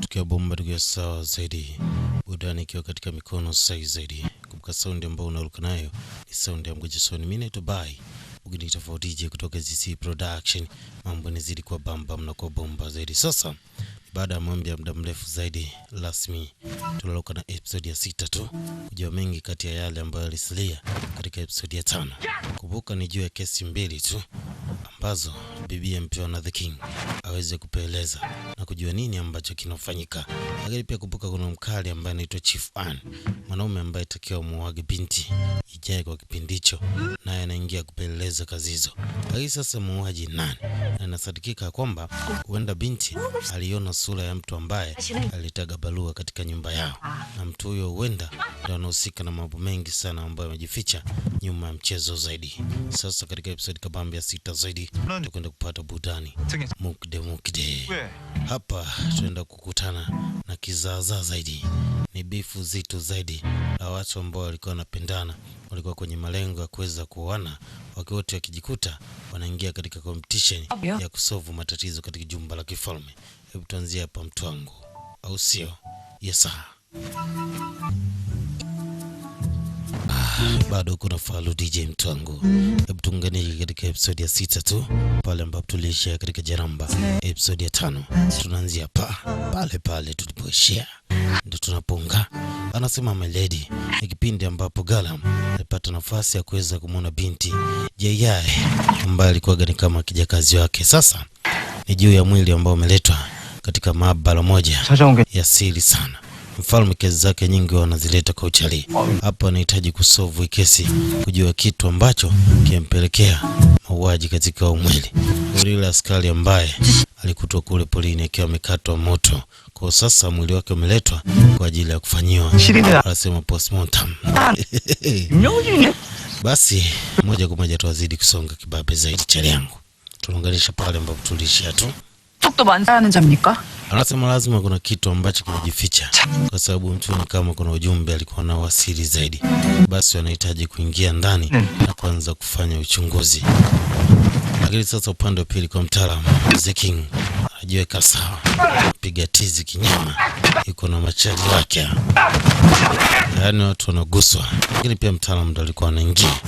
tukiwa bomba tukiwa sawa zaidi, burudani ikiwa katika mikono sahihi zaidi. Kumbuka sound ambayo unaruka nayo ni sound ya Mgojisoni. Mimi naitwa Bai, ugeni tofauti DJ kutoka ZC Production. Mambo yanazidi kwa bamba na kwa bomba zaidi. Sasa baada ya mambo ya muda mrefu zaidi, rasmi tunaloka na episode ya 6 tu. Kujua mengi kati ya yale ambayo yalisalia katika episode ya 5. Kumbuka ni juu ya kesi mbili tu ambazo bibi ampewa na The King aweze kupeleza na kujua nini ambacho kinafanyika. Lakini pia kumbuka kuna mkali ambaye anaitwa Chief Ann, mwanaume ambaye takiwa muage binti ijaye kwa kipindi hicho, naye anaingia kupeleleza kazi hizo. Lakini sasa muuaji nani? Na inasadikika kwamba huenda binti aliona sura ya mtu ambaye alitaga barua katika nyumba yao, na mtu huyo huenda ndio anahusika na mambo mengi sana ambayo yamejificha nyuma ya mchezo zaidi. Sasa katika episode kabambi ya 6 zaidi tukwenda kupata burudani mukde. Hapa tunaenda kukutana na kizaazaa zaidi, ni bifu zito zaidi na watu ambao walikuwa wanapendana, walikuwa kwenye malengo ya kuweza kuoana, wote wakijikuta wanaingia katika competition ya kusolve matatizo katika jumba la kifalme. Hebu tuanzie hapa mtu wangu, au sio? Yesa. Bado kuna follow DJ mtu wangu. Hebu tuunganike katika episode ya 6 tu, pale ambapo tulishia katika Jaramba. Episode ya 5 tunaanzia pale tulipoishia, ndio tunaponga. Anasema my lady, ni kipindi ambapo Galam alipata nafasi ya kuweza kumuona binti Jayai ambaye alikuwa gani kama kijakazi wake. Sasa ni juu ya mwili ambao umeletwa katika maabara moja ya siri sana. Mfalme kesi zake nyingi wanazileta kwa uchali. Hapa anahitaji kusolve kesi, kujua kitu ambacho kimpelekea mauaji katika mwili. Yule askari ambaye alikutwa kule polini akiwa amekatwa moto, kwa sasa mwili wake umeletwa kwa ajili ya kufanyiwa, anasema postmortem. Basi moja kwa moja tuwazidi kusonga kibabe zaidi chali yangu. Tunaunganisha pale ambapo tulishia tu. 또 만사하는 잡니까? Anasema lazima kuna kitu ambacho kimejificha, kwa sababu mtu ni kama kuna ujumbe alikuwa na wasiri zaidi. Basi wanahitaji kuingia ndani na kuanza kufanya uchunguzi. Lakini sasa upande wa pili kwa mtaalamu The King anajiweka sawa, piga tizi kinyama, yuko na machali yake, yaani watu wanaguswa. Lakini pia mtaalamu ndo alikuwa anaingia,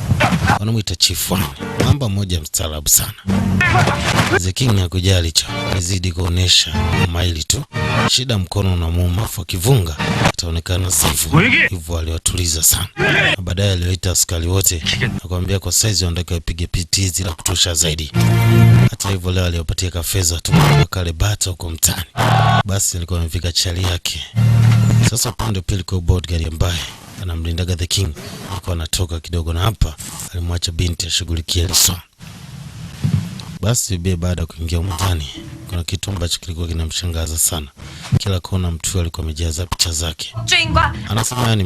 wanamuita Chief One, namba moja mstaarabu sana. The King hakujali hicho, alizidi kuonesha maili tu. Shida mkono na muumafu akivunga ataonekana sifu. Hivyo aliwatuliza sana, na baadaye aliwaita askari wote akamwambia kwa saizi wanataka wapige pitizi la kutosha zaidi. Hata hivyo leo aliwapatia kafeza tu wakale bata huko mtaani. Basi alikuwa amefika chali yake. Sasa upande pili kwa bodyguard ambaye anamlindaga The King alikuwa anatoka kidogo, na hapa alimwacha binti ashughulikie liso. Basi bibi baada ya kuingia ndani, kuna kitu ambacho kilikuwa kinamshangaza sana. Kila kona mtu alikuwa amejaza picha zake. Anasema ni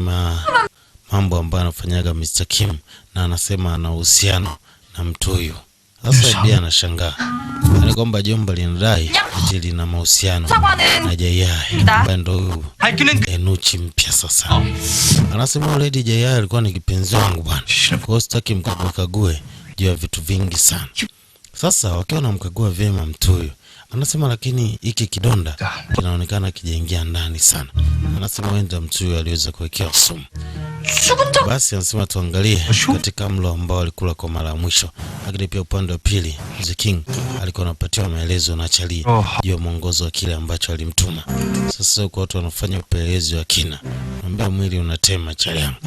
mambo ambayo anafanyaga Mr. Kim, na anasema ana uhusiano na mtu huyo. Sasa bibi anashangaa, ni kwamba jomba linadai eti na mahusiano na Jayai ambaye ndo Enuchi mpya. Sasa anasema Lady Jayai alikuwa ni kipenzi wangu bwana, kwa hiyo sitaki mkague juu ya vitu vingi sana. Sasa wakiwa wanamkagua vyema mtu huyo, anasema lakini hiki kidonda kinaonekana kijaingia ndani sana. Anasema wenda mtu huyo aliweza kuwekewa sumu. Basi anasema tuangalie katika mlo ambao alikula kwa mara ya mwisho. Lakini pia upande wa pili The King alikuwa anapatiwa maelezo na Charlie juu ya mwongozo wa kile ambacho alimtuma. Sasa kwa watu wanafanya upelelezi wa kina, anambia mwili unatema Charlie yangu.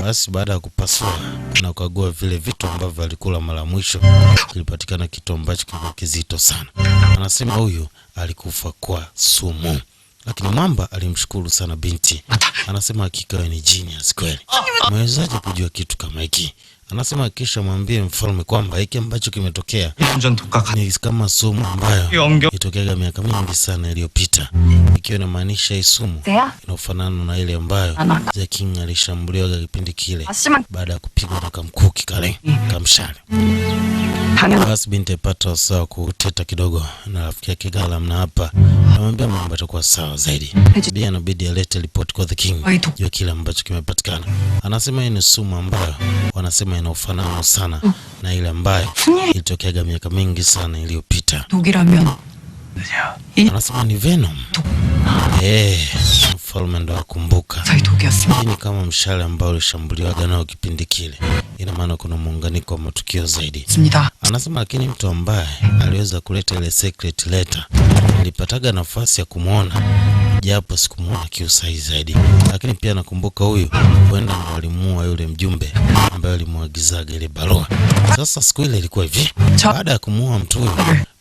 Basi baada ya kupasua na kukagua vile vitu ambavyo alikula mara ya mwisho, kilipatikana kitu ambacho kilikuwa kizito sana. Anasema huyu alikufa kwa sumu. Lakini Mwamba alimshukuru sana binti. Anasema hakika ni genius kweli, mwezaje kujua kitu kama hiki? Anasema kisha mwambie mfalme kwamba hiki ambacho kimetokea ni kama sumu ambayo ilitokea miaka mingi sana iliyopita, ikiwa inamaanisha hii sumu inafanana na ile ambayo The King alishambuliwa kipindi kile baada ya kupigwa na kamkuki kale kamshale. Basi binti apata sawa kuteta kidogo na rafiki yake Galam, na hapa anamwambia mambo yatakuwa sawa zaidi. Bia inabidi alete report kwa The King juu kile ambacho kimepatikana. Anasema hii ni sumu ambayo wanasema ina ufanano sana na ile ambayo ilitokea miaka mingi sana iliyopita. Anasema ni venom. Mfalme ndo akumbuka. 저희 독이었습니다. Hii ni kama mshale ambao ulishambuliwaga nao kipindi kile. Ina maana kuna muunganiko wa matukio zaidi. Anasema lakini mtu ambaye aliweza kuleta ile secret letter nilipataga nafasi ya kumuona, japo sikumuona kiusahihi zaidi. Lakini pia nakumbuka huyu huenda ndo alimuua yule mjumbe ambaye alimuagizaga ile barua. Sasa siku ile ilikuwa hivi. Baada ya kumuua mtu huyu,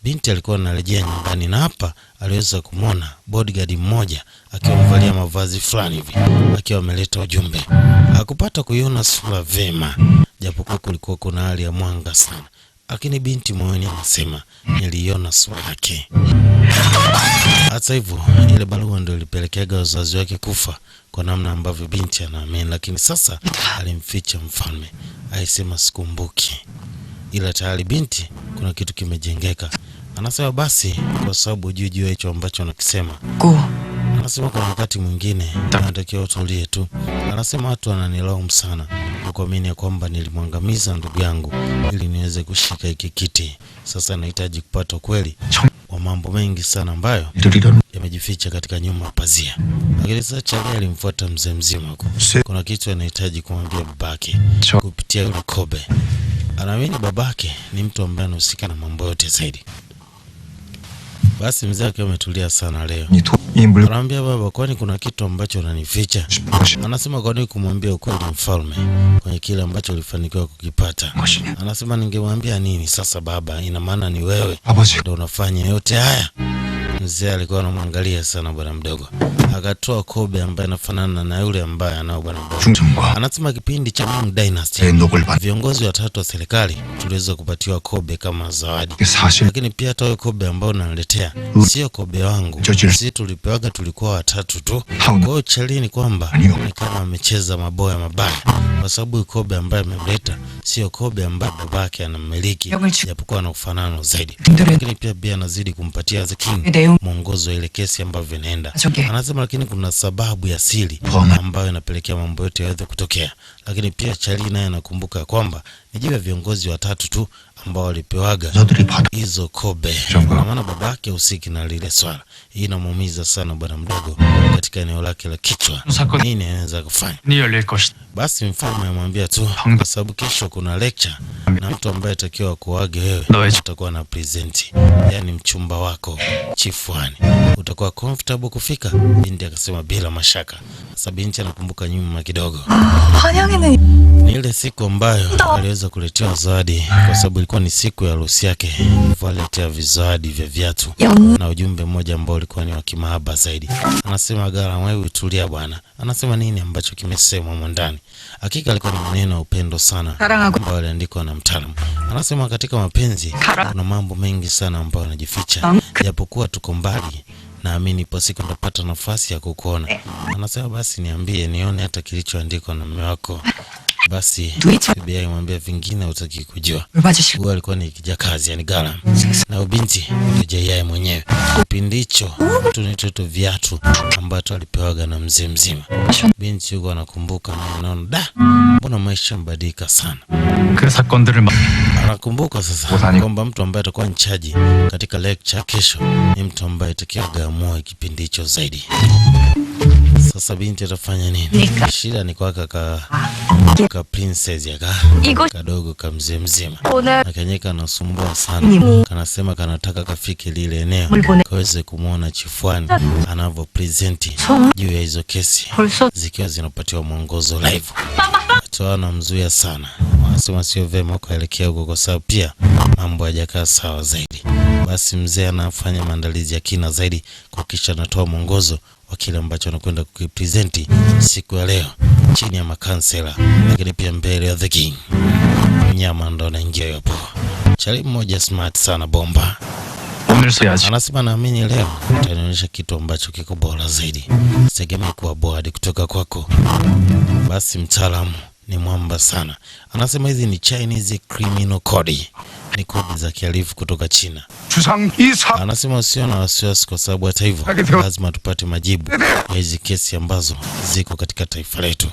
binti alikuwa anarejea nyumbani na hapa aliweza kumuona bodyguard mmoja akiwa amevalia mavazi fulani hivi akiwa ameleta ujumbe. Hakupata kuiona sura vema, japokuwa kulikuwa kuna hali ya mwanga sana. Lakini binti moyoni anasema niliona sura yake. Hata hivyo ile barua ndio ilipelekeaga wazazi wake kufa kwa namna ambavyo binti anaamini, lakini sasa alimficha mfalme. Aisema sikumbuki. Ila tayari binti kuna kitu kimejengeka. Anasema basi kwa sababu juu hicho ambacho anakisema. Anasema kwa wakati mwingine natakiwa utulie tu. Anasema watu wananilaumu sana kwa kuamini kwamba nilimwangamiza ndugu yangu ili niweze kushika hiki kiti. Sasa nahitaji kupata kweli wa mambo mengi sana ambayo yamejificha katika nyuma pazia. Lakini sasa Charlie alimfuata mzee mzima huko. Kuna kitu anahitaji kumwambia babake kupitia yule Kobe. Anaamini babake ni mtu ambaye anahusika na mambo yote zaidi. Basi mzee akiwa ametulia sana leo. Anamwambia baba, kwani kuna kitu ambacho unanificha? Anasema kwa nini kumwambia ukweli mfalme kwenye kile ambacho ulifanikiwa kukipata? Anasema ningemwambia nini sasa baba, ina maana ni wewe ndio unafanya yote haya. Mzee alikuwa anamwangalia sana bwana mdogo. Akatoa Kobe ambaye anafanana na yule ambaye anao bwana mdogo. Anasema kipindi cha Ming Dynasty viongozi watatu wa serikali tuliweza kupatiwa Kobe kama zawadi. Lakini pia hata Kobe ambao unaniletea sio Kobe wangu. Sisi tulipewaga tulikuwa watatu tu. Kwa hiyo Charlie ni kwamba ni kama amecheza maboya mabaya, kwa sababu Kobe ambaye amemleta sio Kobe ambaye babake anamiliki, japokuwa ana ufanano zaidi. Lakini pia anazidi kumpatia The King mwongozo ile kesi ambavyo inaenda. Anasema lakini kuna sababu ya siri ambayo inapelekea mambo yote yaweze kutokea. Lakini pia Charlie naye anakumbuka kwamba ni juu ya viongozi watatu tu ambao walipewaga hizo Kobe. Kwa maana babake usiki na lile swala. Hii inamuumiza sana bwana mdogo katika eneo lake la kichwa. Nini anaweza kufanya? Basi mfalme amemwambia tu kwa sababu kesho kuna lecture na mtu ambaye atakiwa kuage wewe utakuwa na present. Yaani mchumba wako Chief One. Utakuwa comfortable kufika? Binti akasema bila mashaka. Sasa binti anakumbuka nyuma kidogo. Ni ile siku ambayo aliweza kuletea zawadi kwa sababu ilikuwa ni siku ya harusi yake. Aliletea vizawadi vya viatu na ujumbe mmoja ambao ulikuwa ni wa kimahaba zaidi. Anasema Gara, wewe tulia bwana. Anasema nini ambacho kimesemwa huko ndani? Hakika alikuwa ni maneno ya upendo sana ambayo aliandikwa na mtaalamu. Anasema katika mapenzi kuna mambo mengi sana ambayo yanajificha, japokuwa tuko mbali. Naamini ipo siku ndapata nafasi ya kukuona. Anasema basi niambie nione hata kilichoandikwa na mume wako. Basi bibi yake mwambia vingine utaki kujua. Huyo alikuwa ni kijakazi yani Gara. Na ubinti ndio yeye mwenyewe. Kipindi hicho tunitoto viatu ambacho alipewaga na mzee mzima. Binti yuko anakumbuka na anaona da, mbona maisha mbadilika sana. Anakumbuka sasa kwamba mtu ambaye atakuwa nchaji katika lecture kesho ni mtu ambaye atakiaga amua kipindi hicho zaidi. Sasa binti atafanya nini? Shida ni kwa ka princess ya kadogo ka mzee mzima. Akanyeka anasumbua sana. Kanasema kanataka kafike lile eneo kaweze kumuona Chief One anavyo present juu ya hizo kesi zikiwa zinapatiwa mwongozo live. Tuana mzuia sana. Wanasema sio vema kuelekea huko kwa sababu pia mambo hayajakaa sawa zaidi. Basi mzee anafanya maandalizi ya kina zaidi kuhakikisha anatoa mwongozo wa kile ambacho anakwenda kukipresenti siku ya leo chini ya makansela, lakini pia mbele ya The King. Mnyama ndo anaingia hapo. Charlie mmoja smart sana bomba. Anasema naamini leo utanionyesha kitu ambacho kiko bora zaidi. Sitegemea kuwa board kutoka kwako. Basi mtaalamu ni mwamba sana. Anasema hizi ni Chinese criminal code. ni kodi za kihalifu kutoka China. 주상 이 사 Anasema usio na wasiwasi, kwa sababu hata hivyo lazima tupate majibu ya hizi kesi ambazo ziko katika taifa letu.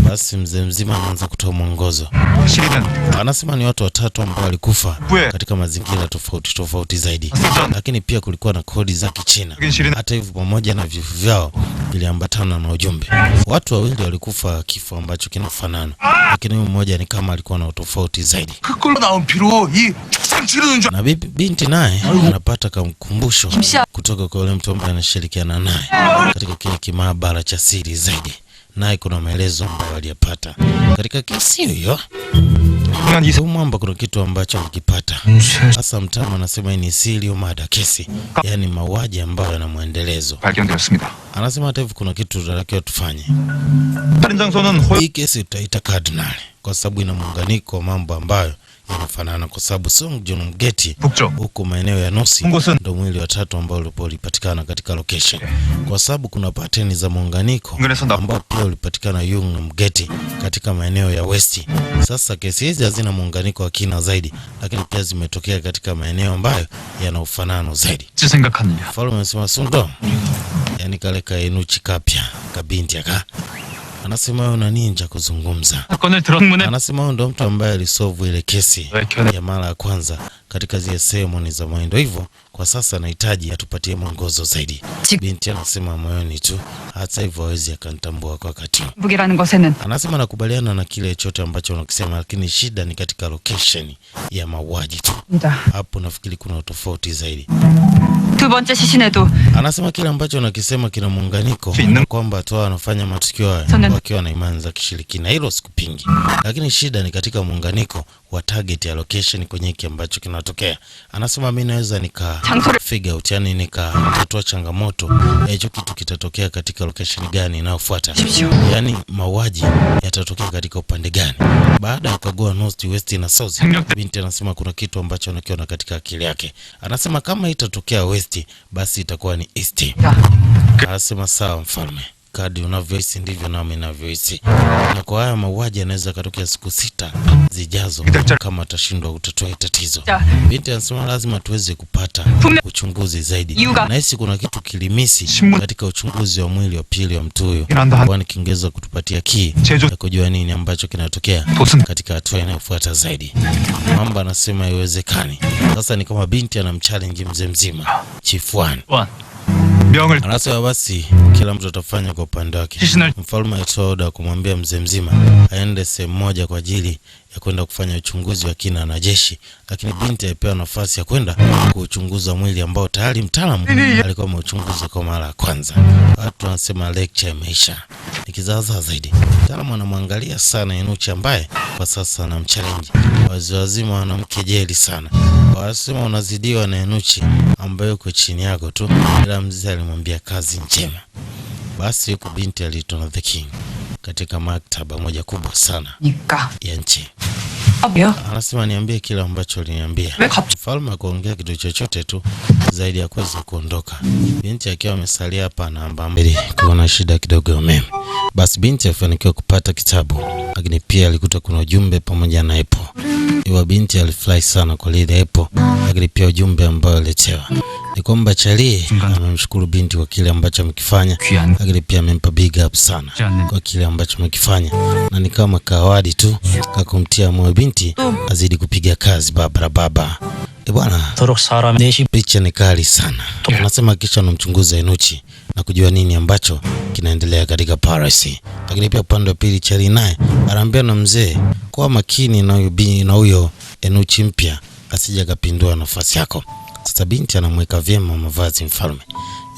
Basi mzee mzima anaanza kutoa mwongozo. 실은 Anasema ni watu watatu ambao walikufa katika mazingira tofauti tofauti zaidi, lakini pia kulikuwa na kodi za Kichina. Hata hivyo, pamoja na vifo vyao viliambatana na ujumbe. Watu wawili walikufa kifo ambacho kinafanana, lakini mmoja ni kama alikuwa na utofauti zaidi. 그걸로 나온 피로 이 축상 치르는 줄 Na binti naye anapata kamkumbusho kutoka kwa yule mtu ambaye anashirikiana naye katika kile kimaabara cha siri zaidi. Naye kuna maelezo ambayo aliyapata katika kesi hiyo. 그냥 이 Mwamba kuna kitu ambacho alikipata. Sasa mtaalamu anasema hii ni siri ya mada kesi, yani mauaji ambayo yana muendelezo. 발견되었습니다. Anasema hata hivyo kuna kitu tunatakiwa tufanye. 살인 장소는 Hii kesi tutaita cardinal kwa sababu ina muunganiko wa mambo ambayo yanafanana, kwa sababu Song Joong-geti 북쪽 huko maeneo ya Nosi 곳은 ndio mwili wa tatu ambao ulipatikana katika location, kwa sababu kuna pateni za muunganiko 인근에서 나 ambao pia ulipatikana Yung-geti katika maeneo ya Westi. Sasa kesi hizi hazina muunganiko wa kina zaidi, lakini pia zimetokea katika maeneo ambayo yana ufanano zaidi. 지 생각하느냐? Mfalme amesema Sundong, yani kale kainuchi kapya kabinti aka. Anasema wewe una nini cha kuzungumza? 사건을 들어 문에 Anasema huyo ndo mtu ambaye alisolve ile kesi 왜 견해 ya mara ya kwanza katika zile ceremony za mwendo. Hivyo kwa sasa anahitaji atupatie mwongozo zaidi. Binti anasema moyoni tu, hata hivyo hawezi akanitambua kwa wakati. 북이라는 것에는 Anasema nakubaliana na kile chote ambacho unakisema, lakini shida ni katika location ya mauaji tu. 입니다. Hapo nafikiri kuna utofauti zaidi. 두 번째 시신에도 Anasema kile ambacho unakisema kina muunganiko, kwamba watu hao wanafanya matukio haya wakiwa na imani za kishirikina. Hilo sikupingi, lakini shida ni katika muunganiko wa target ya location kwenye hiki ambacho kinatokea. Anasema mimi naweza nika figure out, yani nikatoa changamoto hicho kitu kitatokea katika location gani inayofuata, yani mauaji yatatokea katika upande gani baada ya kukagua north, west na south. Binti anasema kuna kitu ambacho anakiona katika akili yake. Anasema kama itatokea west basi itakuwa ni east. Anasema sawa mfalme, kadi unavyohisi ndivyo nami ninavyohisi, na kwa haya mauaji yanaweza katokea siku 6 zijazo kama atashindwa kutatua tatizo. Binti anasema lazima tuweze kupata uchunguzi zaidi. Nahisi kuna kitu kilimisi katika uchunguzi wa mwili wa pili wa mtu huyo, kwani kingeweza kutupatia key ya kujua nini ambacho kinatokea katika hatua inayofuata zaidi. Mambo anasema haiwezekani. Sasa ni kama binti anamchallenge mzee mzima Chief Wan. 명을 Anasema basi kila mtu atafanya kwa upande wake. Mfalme alitoa oda kumwambia mzee mzima aende sehemu moja kwa ajili ya kwenda kufanya uchunguzi wa kina na jeshi, lakini binti alipewa nafasi ya kwenda kuchunguza mwili ambao tayari mtaalamu alikuwa ameuchunguza kwa mara ya kwanza. Watu wanasema lecture imeisha. Nikizaza zaidi, mtaalamu anamwangalia sana Inuchi ambaye kwa sasa anamchallenge. Wazee wazima wanamkejeli sana, wanasema unazidiwa na Inuchi ambaye uko chini yako tu, ila mzee alimwambia kazi njema. Basi yuko binti aliitwa na The King katika maktaba moja kubwa sana 니까 ya nchi. 뭐요? Anasema niambie kile ambacho aliniambia. Mfalme akuongea kitu chochote tu zaidi ya kuweza kuondoka. Binti akiwa amesalia hapa anaamba mbili, kuna shida kidogo ya umeme. Basi binti alifanikiwa kupata kitabu, lakini pia alikuta kuna ujumbe pamoja na apple. Iwa binti alifurahi sana kwa lile apple, lakini pia ujumbe ambao aliletewa ni kwamba Charlie amemshukuru binti kwa kile ambacho amekifanya, lakini pia amempa big up sana kwa kile ambacho amekifanya, na ni kama kawadi tu kakumtia moyo binti azidi kupiga kazi baba. Bwana, picha ni kali sana. Anasema kisha anamchunguza Inuchi na kujua nini ambacho kinaendelea katika Paris. Lakini pia upande wa pili Charlie naye anaambia na mzee kwa makini na huyo Inuchi mpya asije kapindua nafasi yako. Sasa binti anamweka vyema mavazi mfalme.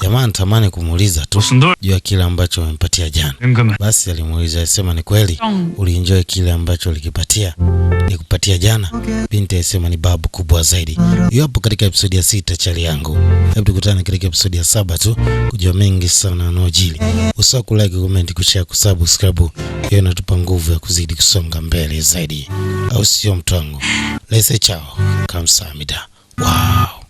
Jamaa anatamani kumuuliza tu juu ya kile ambacho amempatia jana. Basi alimuuliza, asema ni kweli ulienjoy kile ambacho ulikipatia nikupatia jana? Binti alisema ni babu kubwa zaidi. Hiyo hapo katika episode ya 6 chali yangu. Hebu tukutane katika episode ya 7 tu kujua mengi sana yanayojili. Usisahau kulike, comment, kushare, kusubscribe. Hiyo inatupa nguvu ya kuzidi kusonga mbele zaidi. Au sio mtu wangu? Let's say ciao. Kamsahamnida. Wow.